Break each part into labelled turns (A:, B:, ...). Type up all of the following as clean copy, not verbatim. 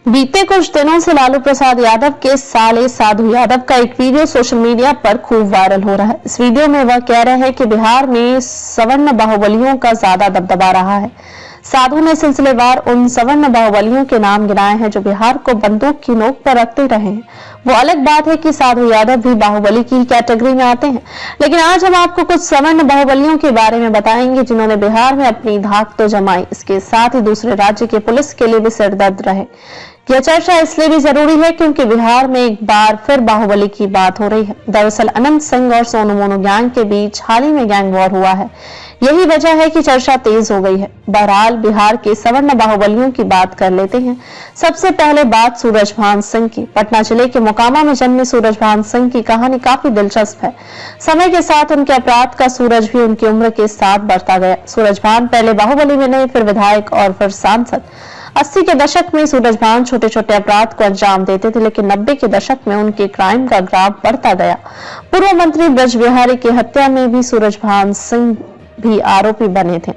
A: बीते कुछ दिनों से लालू प्रसाद यादव के साले साधु यादव का एक वीडियो सोशल मीडिया पर खूब वायरल हो रहा है। इस वीडियो में वह कह रहे हैं कि बिहार में सवर्ण बाहुबलियों का ज्यादा दबदबा रहा है। साधु ने सिलसिलेवार उन सवर्ण बाहुबलियों के नाम गिनाए हैं जो बिहार को बंदूक की नोक पर रखते रहे हैं। वो अलग बात है कि साधु यादव भी बाहुबली की कैटेगरी में आते हैं, लेकिन आज हम आपको कुछ सवर्ण बाहुबलियों के बारे में बताएंगे जिन्होंने बिहार में अपनी धाक तो जमाई, इसके साथ ही दूसरे राज्य के पुलिस के लिए भी सिरदर्द रहे। यह चर्चा इसलिए भी जरूरी है क्योंकि बिहार में एक बार फिर बाहुबली की बात हो रही है। दरअसल अनंत सिंह और सोनू मोनू गैंग के बीच हाल ही में गैंग वॉर हुआ है। यही वजह है कि चर्चा तेज हो गई है। बहरहाल बिहार के सवर्ण बाहुबलियों की बात कर लेते हैं। सबसे पहले बात सूरजभान सिंह की। पटना जिले के मोकामा में जन्मे सूरजभान सिंह की कहानी काफी दिलचस्प है। समय के साथ उनके अपराध का सूरज भी उनकी उम्र के साथ बढ़ता गया। सूरजभान पहले बाहुबली में नहीं, फिर विधायक और फिर सांसद। 80 के दशक में सूरजभान छोटे छोटे अपराध को अंजाम देते थे, लेकिन 90 के दशक में उनके क्राइम का ग्राफ बढ़ता गया। पूर्व मंत्री ब्रज बिहारी की हत्या में भी सूरजभान सिंह भी आरोपी बने थे।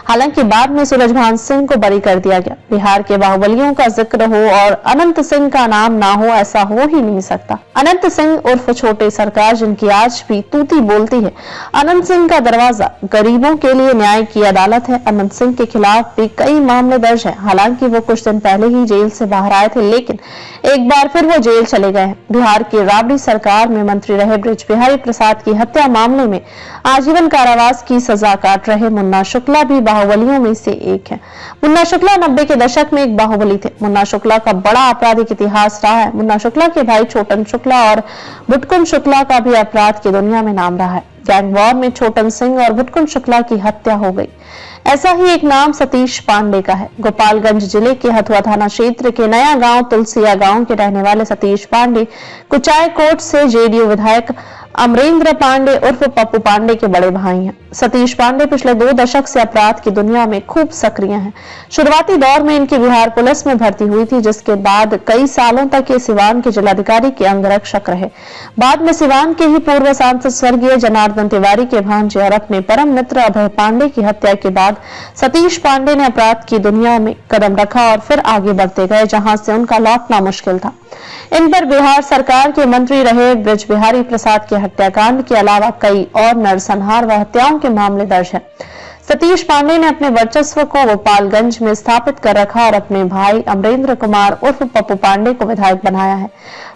A: हालांकि बाद में सूरजभान सिंह को बरी कर दिया गया। बिहार के बाहुबलियों का जिक्र हो और अनंत सिंह का नाम ना हो, ऐसा हो ही नहीं सकता। अनंत सिंह उर्फ छोटे सरकार, जिनकी आज भी तूती बोलती है। अनंत सिंह का दरवाजा गरीबों के लिए न्याय की अदालत है। अनंत सिंह के खिलाफ भी कई मामले दर्ज है। हालांकि वो कुछ दिन पहले ही जेल से बाहर आए थे, लेकिन एक बार फिर वो जेल चले गए हैं। बिहार की राबड़ी सरकार में मंत्री रहे ब्रज बिहारी प्रसाद की हत्या मामले में आजीवन कारावास की सजा काट रहे मुन्ना शुक्ला भी बाहुबलियों में से एक है। मुन्ना शुक्ला 90 के दशक में एक बाहुबली थे। मुन्ना शुक्ला का बड़ा आपराधिक इतिहास रहा है। मुन्ना शुक्ला के भाई छोटन शुक्ला और बुटकुन शुक्ला का भी अपराध की दुनिया में नाम रहा है। गैंग वॉर में छोटन सिंह और बुटकुन शुक्ला की हत्या हो गई। ऐसा ही एक नाम सतीश पांडे का है। गोपालगंज जिले के हथुआ थाना क्षेत्र के नया गांव तुलसिया गांव के रहने वाले सतीश पांडे कुचाय कोट से जेडीयू विधायक अमरेंद्र पांडे उर्फ पप्पू पांडे के बड़े भाई हैं। सतीश पांडे पिछले 2 दशक से अपराध की दुनिया में खूब सक्रिय हैं। शुरुआती दौर में इनकी बिहार पुलिस में भर्ती हुई थी, जिसके बाद कई सालों तक ये सिवान के जिलाधिकारी के अंगरक्षक रहे। बाद में सिवान के ही पूर्व सांसद स्वर्गीय जनार्दन तिवारी के भांजे और अपने परम मित्र अभय पांडे की हत्या के बाद सतीश पांडे ने अपराध की दुनिया में कदम रखा और फिर आगे बढ़ते गए, जहां से उनका लौटना मुश्किल था। इन पर बिहार सरकार के मंत्री रहे ब्रज बिहारी प्रसाद के हत्याकांड के अलावा कई और नरसंहार व हत्याओं के मामले दर्ज हैं। सतीश पांडे ने अपने वर्चस्व को गोपालगंज में स्थापित कर रखा और अपने भाई अमरेंद्र कुमार उर्फ पप्पू पांडे को विधायक बनाया है।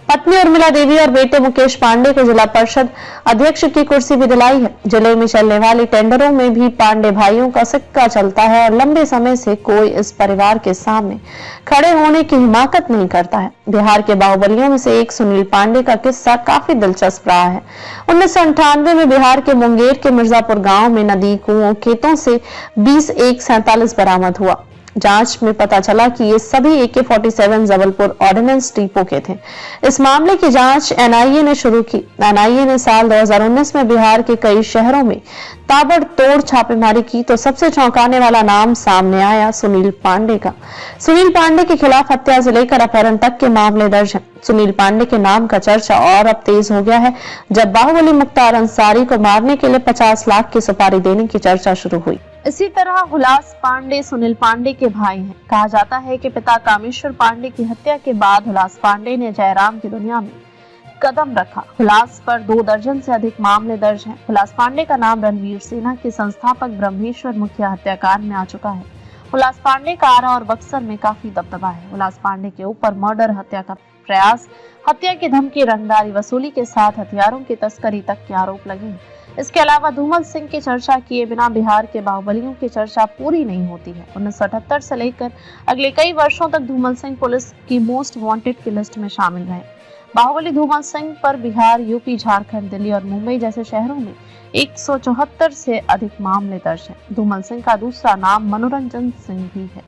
A: पत्नी उर्मिला देवी और बेटे मुकेश पांडे को जिला परिषद अध्यक्ष की कुर्सी भी दिलाई है। जिले में चलने वाली टेंडरों में भी पांडे भाइयों का सिक्का चलता है और लंबे समय से कोई इस परिवार के सामने खड़े होने की हिमाकत नहीं करता है। बिहार के बाहुबलियों में से एक सुनील पांडे का किस्सा काफी दिलचस्प रहा है। 1998 में बिहार के मुंगेर के मिर्जापुर गांव में नदी, कुओं, खेतों से 20-1-47 बरामद हुआ। जांच में पता चला कि ये सभी AK-47 जबलपुर ऑर्डिनेंस डिपो के थे। इस मामले की जांच NIA ने शुरू की। NIA ने साल 2019 में बिहार के कई शहरों में ताबड़तोड़ छापेमारी की तो सबसे चौंकाने वाला नाम सामने आया सुनील पांडे का। सुनील पांडे के खिलाफ हत्या से लेकर अपहरण तक के मामले दर्ज हैं। सुनील पांडे के नाम का चर्चा और अब तेज हो गया है जब बाहुबली मुख्तार अंसारी को मारने के लिए 50 लाख की सुपारी देने की चर्चा शुरू हुई। इसी तरह हुलास पांडे सुनील पांडे के भाई हैं। कहा जाता है कि पिता कामेश्वर पांडे की हत्या के बाद हुलास पांडे ने जयराम की दुनिया में कदम रखा। हुलास पर 2 दर्जन से अधिक मामले दर्ज हैं। हुलास पांडे का नाम रणवीर सेना के संस्थापक ब्रह्मेश्वर मुखिया हत्याकांड में आ चुका है। हुलास पांडे का आरा और बक्सर में काफी दबदबा है। हुलास पांडे के ऊपर मर्डर, हत्या का प्रयास, हत्या की धमकी, रंगदारी वसूली के साथ हथियारों की तस्करी तक के आरोप लगे हैं। इसके अलावा धूमल सिंह की चर्चा किए बिना बिहार के बाहुबलियों की चर्चा पूरी नहीं होती है। 1978 से लेकर अगले कई वर्षों तक धूमल सिंह पुलिस की मोस्ट वांटेड की लिस्ट में शामिल रहे। बाहुबली धूमल सिंह पर बिहार, यूपी, झारखंड, दिल्ली और मुंबई जैसे शहरों में 174 से अधिक मामले दर्ज हैं। धूमल सिंह का दूसरा नाम मनोरंजन सिंह भी है।